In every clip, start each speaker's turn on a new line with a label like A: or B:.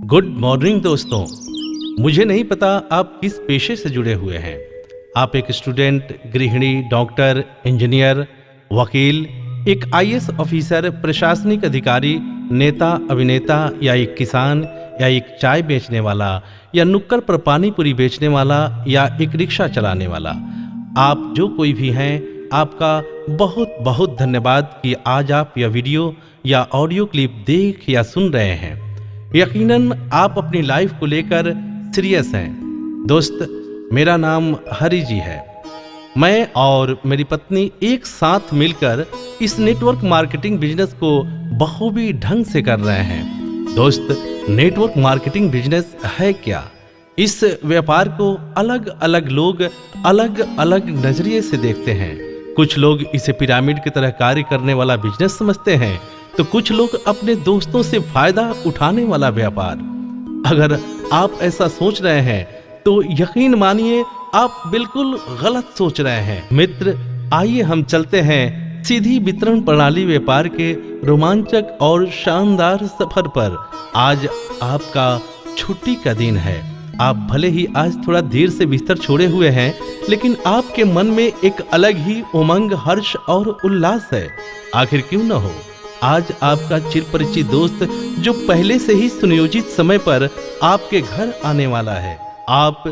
A: Good morning दोस्तों। मुझे नहीं पता आप किस पेशे से जुड़े हुए हैं। आप एक स्टूडेंट, गृहिणी, डॉक्टर, इंजीनियर, वकील, एक आईएएस ऑफिसर, प्रशासनिक अधिकारी, नेता, अभिनेता, या एक किसान, या एक चाय बेचने वाला, या नुक्कड़ पर पानी पूरी बेचने वाला, या एक रिक्शा चलाने वाला। आप जो कोई भी हैं, आपका बहुत बहुत धन्यवाद कि आज आप यह वीडियो या ऑडियो क्लिप देख या सुन रहे हैं। यकीनन आप अपनी लाइफ को लेकर सीरियस हैं। दोस्त, मेरा नाम हरि जी है। मैं और मेरी पत्नी एक साथ मिलकर इस नेटवर्क मार्केटिंग बिजनेस को बखूबी ढंग से कर रहे हैं। दोस्त, नेटवर्क मार्केटिंग बिजनेस है क्या? इस व्यापार को अलग अलग लोग अलग अलग नजरिए से देखते हैं। कुछ लोग इसे पिरामिड की तरह कार्य करने वाला बिजनेस समझते हैं, तो कुछ लोग अपने दोस्तों से फायदा उठाने वाला व्यापार। अगर आप ऐसा सोच रहे हैं तो यकीन मानिए आप बिल्कुल गलत सोच रहे हैं। मित्र, आइए हम चलते हैं सीधी वितरण प्रणाली व्यापार के रोमांचक और शानदार सफर पर। आज आपका छुट्टी का दिन है। आप भले ही आज थोड़ा देर से बिस्तर छोड़े हुए हैं, लेकिन आपके मन में एक अलग ही उमंग, हर्ष और उल्लास है। आखिर क्यों न हो, आज आपका चिरपरिचित दोस्त जो पहले से ही सुनियोजित समय पर आपके घर आने वाला है। आप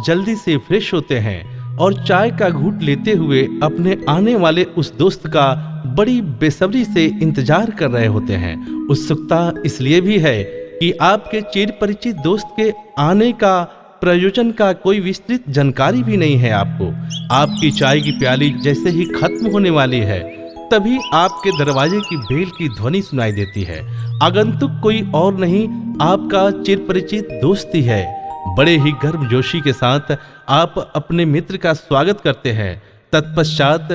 A: जल्दी से फ्रेश होते हैं और चाय का घूंट लेते हुए अपने आने वाले उस दोस्त का बड़ी बेसब्री से इंतजार कर रहे होते हैं। उत्सुकता इसलिए भी है कि आपके चिरपरिचित दोस्त के आने का प्रयोजन का कोई विस्तृत जानकारी भी नहीं है आपको। आपकी चाय की प्याली जैसे ही खत्म होने वाली है, तभी आपके दरवाजे की बेल की ध्वनि सुनाई देती है। आगंतुक कोई और नहीं, आपका चिरपरिचित दोस्त ही है। बड़े ही गर्मजोशी के साथ आप अपने मित्र का स्वागत करते हैं। तत्पश्चात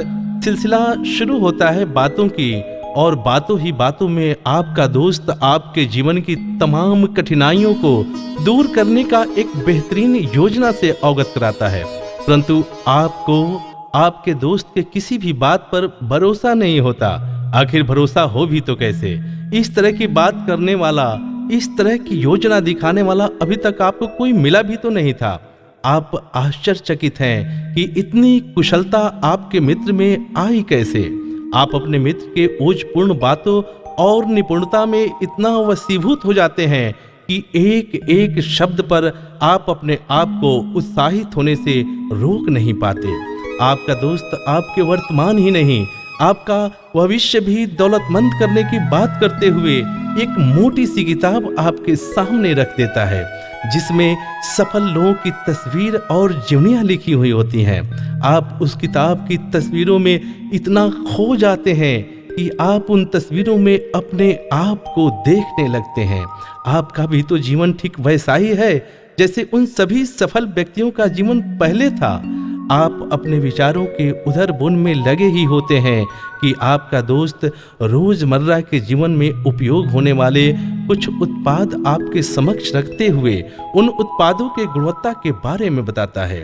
A: सिलसिला शुरू होता है बातों की, और बातों ही बातों में आपका दोस्त आपके जीवन की तमाम कठिनाइयों को दूर करने का एक बेहतरीन योजना से अवगत कराता है। परंतु आपको आपके दोस्त के किसी भी बात पर भरोसा नहीं होता। आखिर भरोसा हो भी तो कैसे? इस तरह की बात करने वाला, इस तरह की योजना दिखाने वाला अभी तक आपको कोई मिला भी तो नहीं था। आप आश्चर्यचकित हैं कि इतनी कुशलता आपके मित्र में आई कैसे। आप अपने मित्र के ओजपूर्ण बातों और निपुणता में इतना वशीभूत हो जाते हैं कि एक एक शब्द पर आप अपने आप को उत्साहित होने से रोक नहीं पाते। आपका दोस्त आपके वर्तमान ही नहीं, आपका भविष्य भी दौलतमंद करने की बात करते हुए एक मोटी सी किताब आपके सामने रख देता है, जिसमें सफल लोगों की तस्वीर और जीवनियां लिखी हुई होती हैं। आप उस किताब की तस्वीरों में इतना खो जाते हैं कि आप उन तस्वीरों में अपने आप को देखने लगते हैं। आपका भी तो जीवन ठीक वैसा ही है जैसे उन सभी सफल व्यक्तियों का जीवन पहले था। आप अपने विचारों के उधर बुन में लगे ही होते हैं कि आपका दोस्त रोजमर्रा के जीवन में उपयोग होने वाले कुछ उत्पाद आपके समक्ष रखते हुए उन उत्पादों के गुणवत्ता के बारे में बताता है।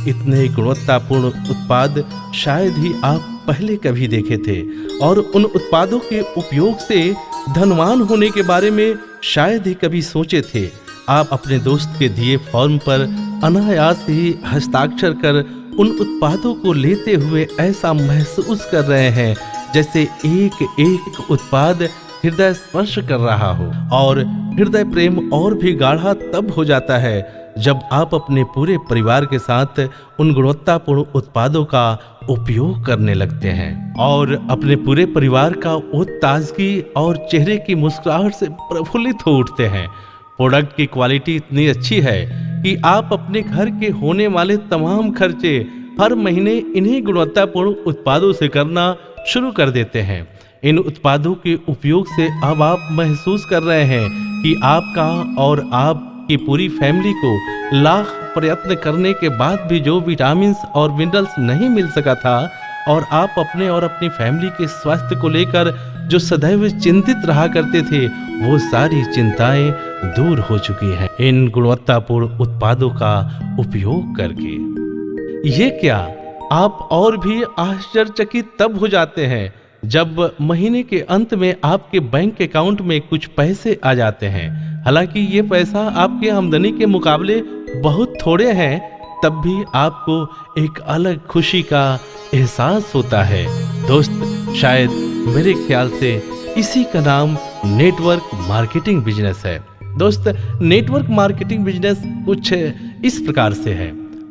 A: इतने गुणवत्तापूर्ण उत्पाद शायद ही आप पहले कभी देखे थे, और उन उत्पादों के उपयोग से धनवान होने के बारे में शायद ही कभी सोचे थे। आप अपने दोस्त के दिए फॉर्म पर अनायास ही हस्ताक्षर कर उन उत्पादों को लेते हुए ऐसा महसूस कर रहे हैं जैसे एक एक उत्पाद हृदय स्पर्श कर रहा हो। और हृदय प्रेम और भी गाढ़ा तब हो जाता है जब आप अपने पूरे परिवार के साथ उन गुणवत्तापूर्ण उत्पादों का उपयोग करने लगते हैं, और अपने पूरे परिवार का वो ताजगी और चेहरे की मुस्कुराहट से प्रफुल्लित हो उठते हैं। प्रोडक्ट की क्वालिटी इतनी अच्छी है कि आप अपने घर के होने वाले तमाम खर्चे हर महीने इन्हीं गुणवत्तापूर्ण उत्पादों से करना शुरू कर देते हैं। इन उत्पादों के उपयोग से अब आप महसूस कर रहे हैं कि आपका और आपकी पूरी फैमिली को लाख प्रयत्न करने के बाद भी जो विटामिन और मिनरल्स नहीं मिल सका था, और आप अपने और अपनी फैमिली के स्वास्थ्य को लेकर जो सदैव चिंतित रहा करते थे, वो सारी चिंताएं दूर हो चुकी हैं इन गुणवत्तापूर्ण उत्पादों का उपयोग करके। ये क्या, आप और भी आश्चर्यचकित तब हो जाते हैं जब महीने के अंत में आपके बैंक अकाउंट में कुछ पैसे आ जाते हैं। हालांकि ये पैसा आपके आमदनी के मुकाबले बहुत थोड़े हैं, तब भी आपको एक अलग खुशी का एहसास होता है। दोस्त, शायद मेरे ख्याल से इसी का नाम नेटवर्क मार्केटिंग बिजनेस है। दोस्त, नेटवर्क मार्केटिंग बिजनेस कुछ इस प्रकार से है।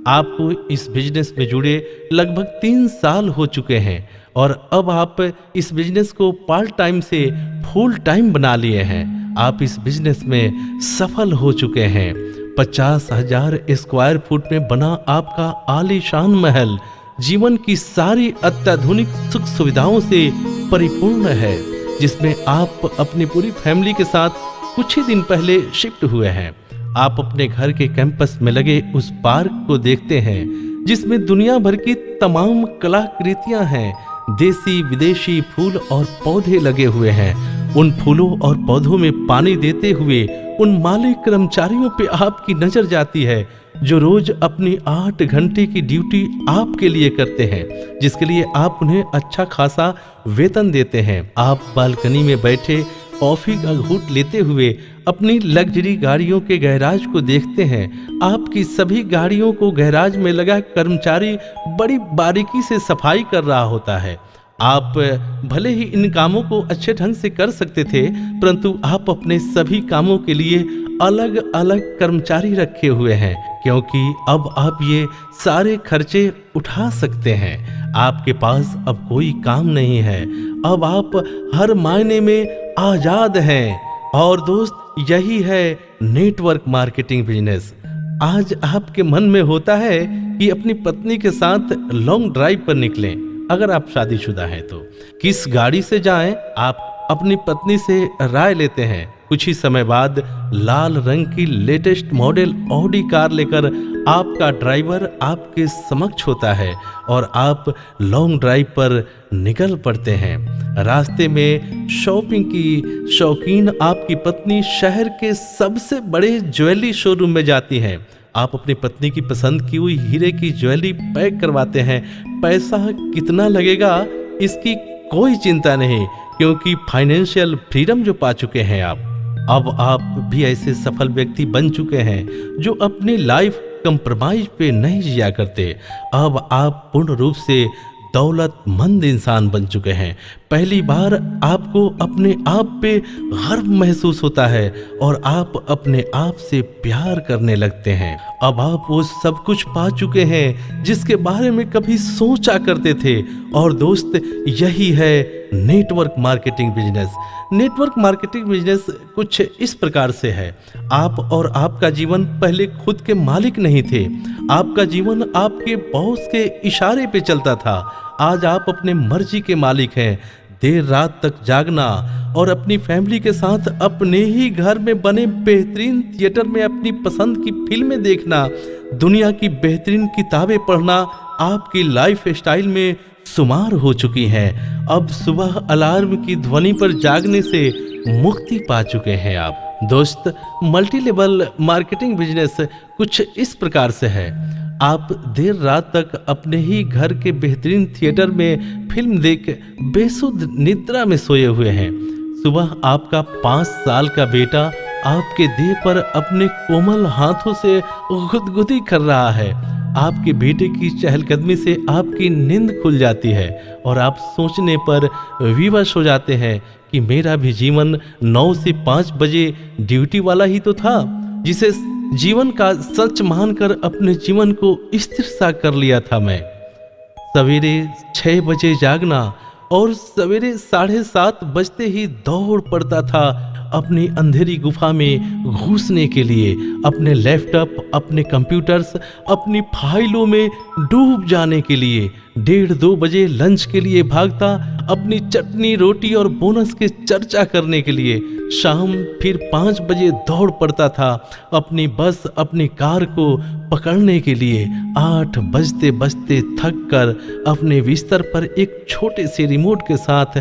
A: आपको इस बिजनेस में जुड़े लगभग 3 साल हो चुके हैं और अब आप इस बिजनेस को पार्ट टाइम से फुल टाइम बना लिए हैं। आप इस बिजनेस में सफल हो चुके हैं। 50,000 स्क्वायर फुट में बना आपका आलीशान महल जीवन की सारी अत्याधुनिक सुख सुविधाओं से परिपूर्ण है, जिसमें आप अपनी पूरी फैमिली के साथ कुछ ही दिन पहले शिफ्ट हुए हैं। आप अपने घर के कैंपस में लगे उस पार्क को देखते हैं जिसमें दुनिया भर की तमाम कलाकृतियां हैं। देसी विदेशी फूल और पौधे लगे हुए हैं। उन फूलों और पौधों में पानी देते हुए उन माली कर्मचारियों पे आपकी नजर जाती है जो रोज अपनी 8 घंटे की ड्यूटी आपके लिए करते हैं, जिसके लिए आप उन्हें अच्छा खासा वेतन देते हैं। आप बालकनी में बैठे कॉफी का घूंट लेते हुए अपनी लग्जरी गाड़ियों के गैराज को देखते हैं। आपकी सभी गाड़ियों को गैराज में लगा कर्मचारी बड़ी बारीकी से सफाई कर रहा होता है। आप भले ही इन कामों को अच्छे ढंग से कर सकते थे, परंतु आप अपने सभी कामों के लिए अलग अलग कर्मचारी रखे हुए हैं, क्योंकि अब आप ये सारे खर्चे उठा सकते हैं। आपके पास अब कोई काम नहीं है। अब आप हर मायने में आजाद हैं। और दोस्त, यही है नेटवर्क मार्केटिंग बिजनेस। आज आपके मन में होता है कि अपनी पत्नी के साथ लॉन्ग ड्राइव पर निकलें। अगर आप शादीशुदा हैं तो किस गाड़ी से जाएं, आप अपनी पत्नी से राय लेते हैं। कुछ ही समय बाद लाल रंग की लेटेस्ट मॉडल ऑडी कार लेकर आपका ड्राइवर आपके समक्ष होता है और आप लॉन्ग ड्राइव पर निकल पड़ते हैं। रास्ते में शॉपिंग की शौकीन आपकी पत्नी शहर के सबसे बड़े ज्वेलरी शोरूम में जाती हैं। आप अपनी पत्नी की पसंद की हुई हीरे की ज्वेलरी पैक करवाते हैं। पैसा कितना लगेगा इसकी कोई चिंता नहीं, क्योंकि फाइनेंशियल फ्रीडम जो पा चुके हैं आप। अब आप भी ऐसे सफल व्यक्ति बन चुके हैं जो अपनी लाइफ कंप्रोमाइज पे नहीं जिया करते। अब आप पूर्ण रूप से दौलतमंद इंसान बन चुके हैं। पहली बार आपको अपने आप पे गर्व महसूस होता है और आप अपने आप से प्यार करने लगते हैं। अब आप वो सब कुछ पा चुके हैं जिसके बारे में कभी सोचा करते थे। और दोस्त, यही है network marketing business. Network marketing business कुछ इस प्रकार से है। आप और आपका जीवन पहले खुद के मालिक नहीं थे। आपका जीवन आपके बॉस के इशारे पे चलता था। आज आप अपने मर्जी के मालिक हैं। देर रात तक जागना और अपनी फैमिली के साथ अपने ही घर में बने बेहतरीन थिएटर में अपनी पसंद की फिल्में देखना, दुनिया की बेहतरीन किताबें पढ़ना आपकी लाइफ स्टाइल में शुमार हो चुकी हैं। अब सुबह अलार्म की ध्वनि पर जागने से मुक्ति पा चुके हैं आप। दोस्त, मल्टी लेवल मार्केटिंग बिजनेस कुछ इस प्रकार से है। आप देर रात तक अपने ही घर के बेहतरीन थिएटर में फिल्म देख बेसुध निद्रा में सोए हुए हैं। सुबह आपका 5 साल का बेटा आपके देह पर अपने कोमल हाथों से गुदगुदी कर रहा है। आपके बेटे की चहलकदमी से आपकी नींद खुल जाती है और आप सोचने पर विवश हो जाते हैं कि मेरा भी जीवन 9 से 5 बजे ड्यूटी वाला ही तो था, जिसे जीवन का सच मानकर अपने जीवन को स्थिर सा कर लिया था मैं। सवेरे 6 बजे जागना और सवेरे 7:30 बजते ही दौड़ पड़ता था अपनी अंधेरी गुफा में घुसने के लिए, अपने लैपटॉप, अपने कंप्यूटर्स, अपनी फाइलों में डूब जाने के लिए। 1:30-2 बजे लंच के लिए भागता, अपनी चटनी रोटी और बोनस के चर्चा करने के लिए। शाम फिर 5 बजे दौड़ पड़ता था अपनी बस, अपनी कार को पकड़ने के लिए। 8 बजते बजते थक कर अपने बिस्तर पर एक छोटे से रिमोट के साथ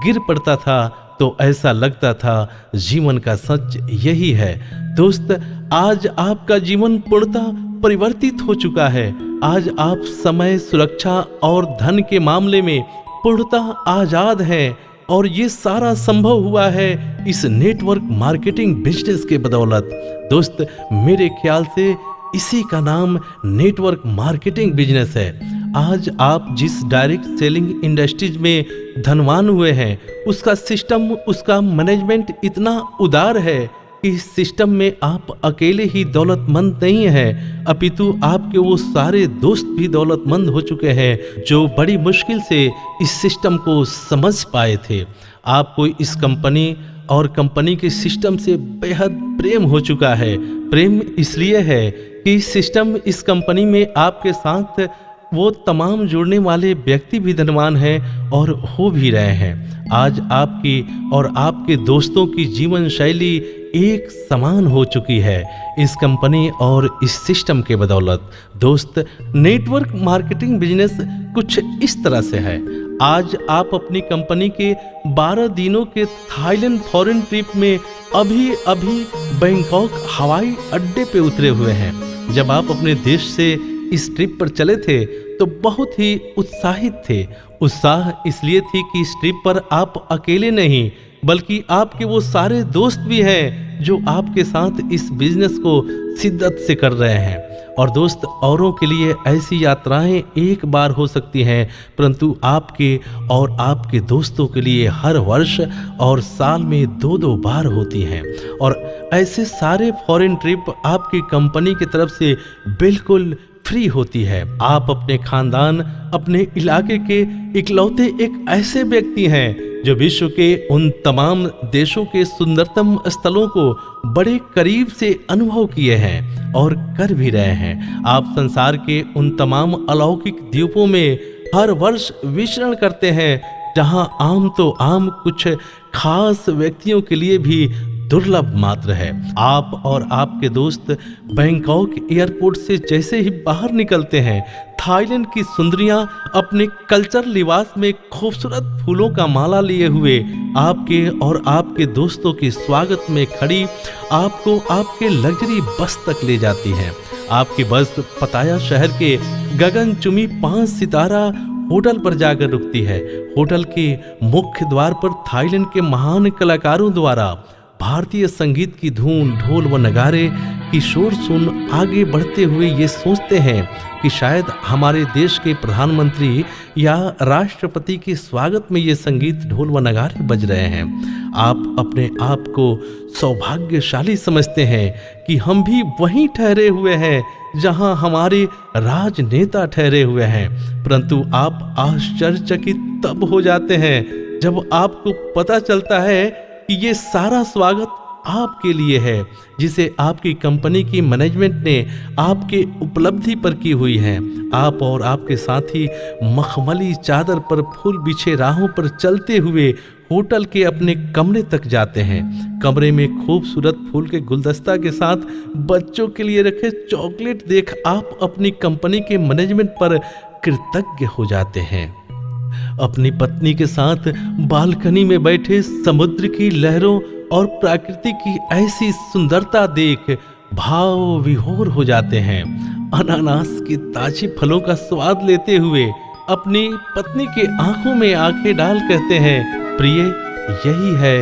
A: गिर पड़ता था तो ऐसा लगता था जीवन का सच यही है। दोस्त, आज आपका जीवन पूर्णतः परिवर्तित हो चुका है। आज आप समय, सुरक्षा और धन के मामले में पूर्णतः आजाद हैं और ये सारा संभव हुआ है इस नेटवर्क मार्केटिंग बिजनेस के बदौलत। दोस्त, मेरे ख्याल से इसी का नाम नेटवर्क मार्केटिंग बिजनेस है। आज आप जिस डायरेक्ट सेलिंग इंडस्ट्रीज में धनवान हुए हैं, उसका सिस्टम, उसका मैनेजमेंट इतना उदार है कि इस सिस्टम में आप अकेले ही दौलतमंद नहीं हैं, अपितु आपके वो सारे दोस्त भी दौलतमंद हो चुके हैं जो बड़ी मुश्किल से इस सिस्टम को समझ पाए थे। आपको इस कंपनी और कंपनी के सिस्टम से बेहद प्रेम हो चुका है। प्रेम इसलिए है कि इस सिस्टम, इस कंपनी में आपके साथ वो तमाम जुड़ने वाले व्यक्ति भी धनवान हैं और हो भी रहे हैं। आज आपकी और आपके दोस्तों की जीवन शैली एक समान हो चुकी है इस कंपनी और इस सिस्टम के बदौलत। दोस्त, नेटवर्क मार्केटिंग बिजनेस कुछ इस तरह से है। आज आप अपनी कंपनी के 12 दिनों के थाईलैंड फॉरेन ट्रिप में अभी बैंकॉक हवाई अड्डे पे उतरे हुए हैं। जब आप अपने देश से इस ट्रिप पर चले थे तो बहुत ही उत्साहित थे। उत्साह इसलिए थी कि इस ट्रिप पर आप अकेले नहीं बल्कि आपके वो सारे दोस्त भी हैं जो आपके साथ इस बिजनेस को शिद्दत से कर रहे हैं। और दोस्त, औरों के लिए ऐसी यात्राएं एक बार हो सकती हैं, परंतु आपके और आपके दोस्तों के लिए हर वर्ष और साल में 2-2 बार होती हैं। और ऐसे सारे फॉरेन ट्रिप आपकी कंपनी की तरफ से बिल्कुल फ्री होती है। आप अपने खानदान, अपने इलाके के इकलौते एक ऐसे व्यक्ति हैं जो विश्व के उन तमाम देशों के सुंदरतम स्थलों को बड़े करीब से अनुभव किए हैं और कर भी रहे हैं। आप संसार के उन तमाम अलौकिक द्वीपों में हर वर्ष विचरण करते हैं जहां आम तो आम, कुछ खास व्यक्तियों के लिए भी दुर्लभ मात्र है। आप और आपके दोस्त बैंकॉक एयरपोर्ट से जैसे ही बाहर निकलते हैं, थाईलैंड की सुंदरियां अपने कल्चर लिबास में खूबसूरत फूलों का माला लिए हुए आपके और आपके दोस्तों के स्वागत में खड़ी आपको आपके लग्जरी बस तक ले जाती हैं। आपकी बस पताया शहर के गगनचुंबी 5 सितारा होटल पर जाकर रुकती है। होटल के मुख्य द्वार पर थाईलैंड के महान कलाकारों द्वारा भारतीय संगीत की धून, ढोल व नगारे की शोर सुन आगे बढ़ते हुए ये सोचते हैं कि शायद हमारे देश के प्रधानमंत्री या राष्ट्रपति के स्वागत में ये संगीत, ढोल व नगारे बज रहे हैं। आप अपने आप को सौभाग्यशाली समझते हैं कि हम भी वहीं ठहरे हुए हैं जहां हमारे राजनेता ठहरे हुए हैं। परंतु आप आश्चर्यचकित तब हो जाते हैं जब आपको पता चलता है कि ये सारा स्वागत आपके लिए है जिसे आपकी कंपनी की मैनेजमेंट ने आपके उपलब्धि पर की हुई है। आप और आपके साथी मखमली चादर पर फूल बिछे राहों पर चलते हुए होटल के अपने कमरे तक जाते हैं। कमरे में खूबसूरत फूल के गुलदस्ता के साथ बच्चों के लिए रखे चॉकलेट देख आप अपनी कंपनी के मैनेजमेंट पर कृतज्ञ हो जाते हैं। अपनी पत्नी के साथ बालकनी में बैठे समुद्र की लहरों और प्रकृति की ऐसी सुंदरता देख भाव विभोर हो जाते हैं। अनानास के ताजे फलों का स्वाद लेते हुए अपनी पत्नी के आंखों में आंखें डाल कहते हैं, प्रिय, यही है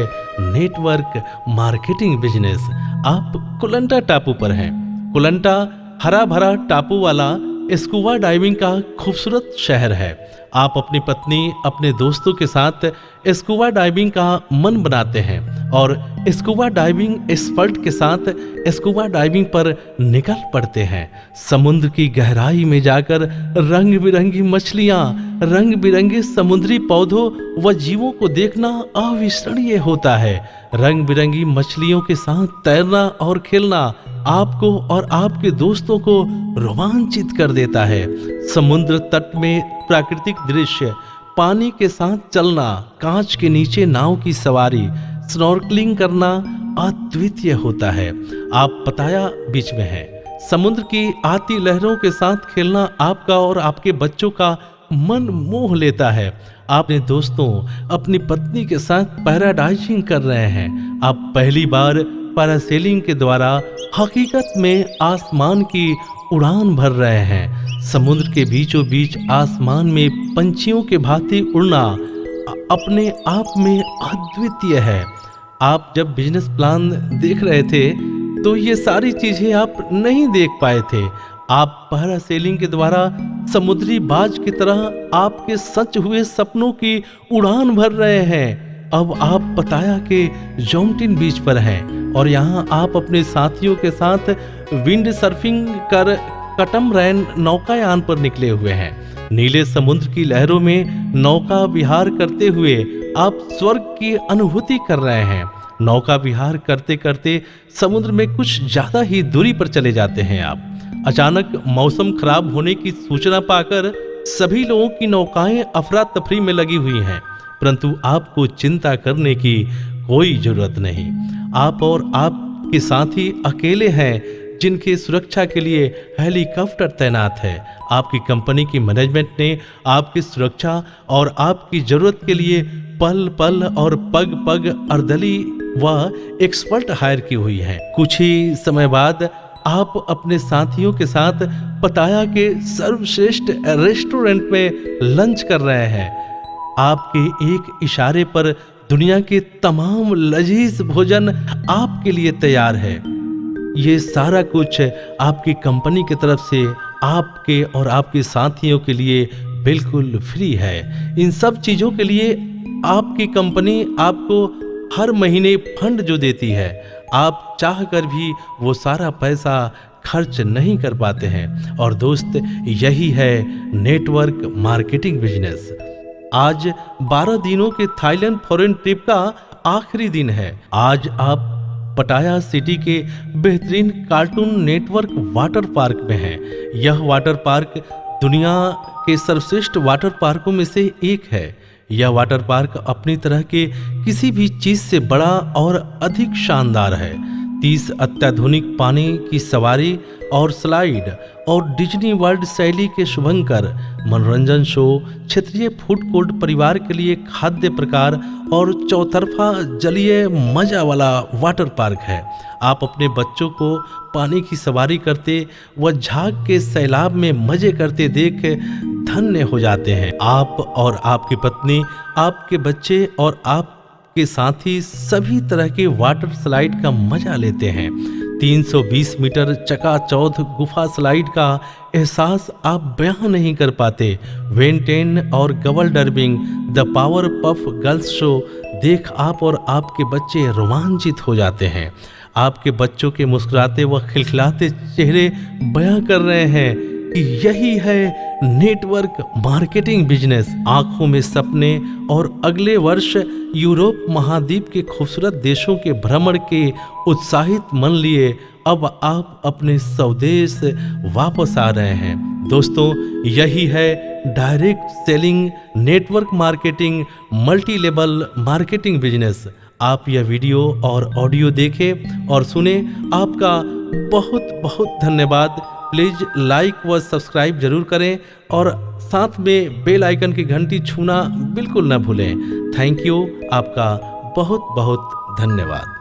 A: नेटवर्क मार्केटिंग बिजनेस। आप कोलंटा टापू पर हैं। कोलंटा हरा भरा टापू वाला स्कूबा डाइविंग का खूबसूरत शहर है। आप अपनी पत्नी, अपने दोस्तों के साथ स्कूबा डाइविंग का मन बनाते हैं और स्कूबा डाइविंग एक्सपर्ट के साथ स्कूबा डाइविंग पर निकल पड़ते हैं। समुद्र की गहराई में जाकर रंग बिरंगी मछलियां, रंग बिरंगे समुद्री पौधों व जीवों को देखना अविस्मरणीय होता है। रंग बिरंगी मछलियों के साथ तैरना और खेलना आपको और आपके दोस्तों को रोमांचित कर देता है। समुद्र तट में प्राकृतिक दृश्य, पानी के साथ चलना, कांच के नीचे नाव की सवारी, स्नॉर्कलिंग करना अद्वितीय होता है। आप पताया बीच में हैं। समुद्र की आती लहरों के साथ खेलना आपका और आपके बच्चों का मन मोह लेता है। आपने दोस्तों अपनी पत्नी के साथ पैराडाइजिंग कर रहे हैं। आप पहली बार पैरासेलिंग के द्वारा हकीकत में आसमान की उड़ान भर रहे हैं। समुद्र के बीचों बीच आसमान में पंछियों के भांति उड़ना अपने आप में अद्वितीय है। आप जब बिजनेस प्लान देख रहे थे तो ये सारी चीजें आप नहीं देख पाए थे। आप पैरासेलिंग के द्वारा समुद्री बाज की तरह आपके सच हुए सपनों की उड़ान भर रहे हैं। अब आप पताया के जोमटिन बीच पर हैं और यहाँ आप अपने साथियों के साथ विंड सर्फिंग कर कटमरैन नौकायान पर निकले हुए हैं। नीले समुद्र की लहरों में नौका विहार करते हुए आप स्वर्ग की अनुभूति कर रहे हैं। नौका विहार करते करते समुद्र में कुछ ज्यादा ही दूरी पर चले जाते हैं आप। अचानक मौसम खराब होने की सूचना पाकर सभी लोगों की नौकाएं अफरा तफरी में लगी हुई हैं, परंतु आपको चिंता करने की कोई जरूरत नहीं। आप और आपके साथी अकेले हैं जिनकी सुरक्षा के लिए हेलीकॉप्टर तैनात है। आपकी कंपनी की मैनेजमेंट ने आपकी सुरक्षा और आपकी जरूरत के लिए पल पल और पग पग अर्दली व एक्सपर्ट हायर की हुई है। कुछ ही समय बाद आप अपने साथियों के साथ पताया के सर्वश्रेष्ठ रेस्टोरेंट में लंच कर रहे हैं। आपके एक इशारे पर दुनिया के तमाम लजीज भोजन आपके लिए तैयार है। ये सारा कुछ आपकी कंपनी की तरफ से आपके और आपके साथियों के लिए बिल्कुल फ्री है। इन सब चीज़ों के लिए आपकी कंपनी आपको हर महीने फंड जो देती है, आप चाह कर भी वो सारा पैसा खर्च नहीं कर पाते हैं। और दोस्त, यही है नेटवर्क मार्केटिंग बिजनेस। आज 12 दिनों के थाईलैंड फॉरेन ट्रिप का आखिरी दिन है। आज आप पटाया सिटी के बेहतरीन कार्टून नेटवर्क वाटर पार्क में हैं। यह वाटर पार्क दुनिया के सर्वश्रेष्ठ वाटर पार्कों में से एक है। यह वाटर पार्क अपनी तरह के किसी भी चीज से बड़ा और अधिक शानदार है। 30 अत्याधुनिक पानी की सवारी और स्लाइड और डिज्नी वर्ल्ड शैली के शुभंकर मनोरंजन शो, क्षेत्रीय फूड कोर्ट, परिवार के लिए खाद्य प्रकार और चौतरफा जलीय मजा वाला वाटर पार्क है। आप अपने बच्चों को पानी की सवारी करते व झाग के सैलाब में मजे करते देख धन्य हो जाते हैं। आप और आपकी पत्नी, आपके बच्चे और आपके साथी सभी तरह के वाटर स्लाइड का मजा लेते हैं। 320 मीटर चकाचौंध गुफा स्लाइड का एहसास आप बयां नहीं कर पाते। वेंटेन और गवल dubbing the Powerpuff Girls show देख आप और आपके बच्चे रोमांचित हो जाते हैं। आपके बच्चों के मुस्कुराते व खिलखिलाते चेहरे बयां कर रहे हैं कि यही है नेटवर्क मार्केटिंग बिजनेस। आंखों में सपने और अगले वर्ष यूरोप महाद्वीप के खूबसूरत देशों के भ्रमण के उत्साहित मन लिए अब आप अपने स्वदेश वापस आ रहे हैं। दोस्तों, यही है direct selling, network marketing, multi level marketing business. आप यह वीडियो और ऑडियो देखें और सुने। आपका बहुत बहुत धन्यवाद। प्लीज़ लाइक व सब्सक्राइब जरूर करें और साथ में बेल आइकन की घंटी छूना बिल्कुल न भूलें। Thank you. आपका बहुत बहुत धन्यवाद।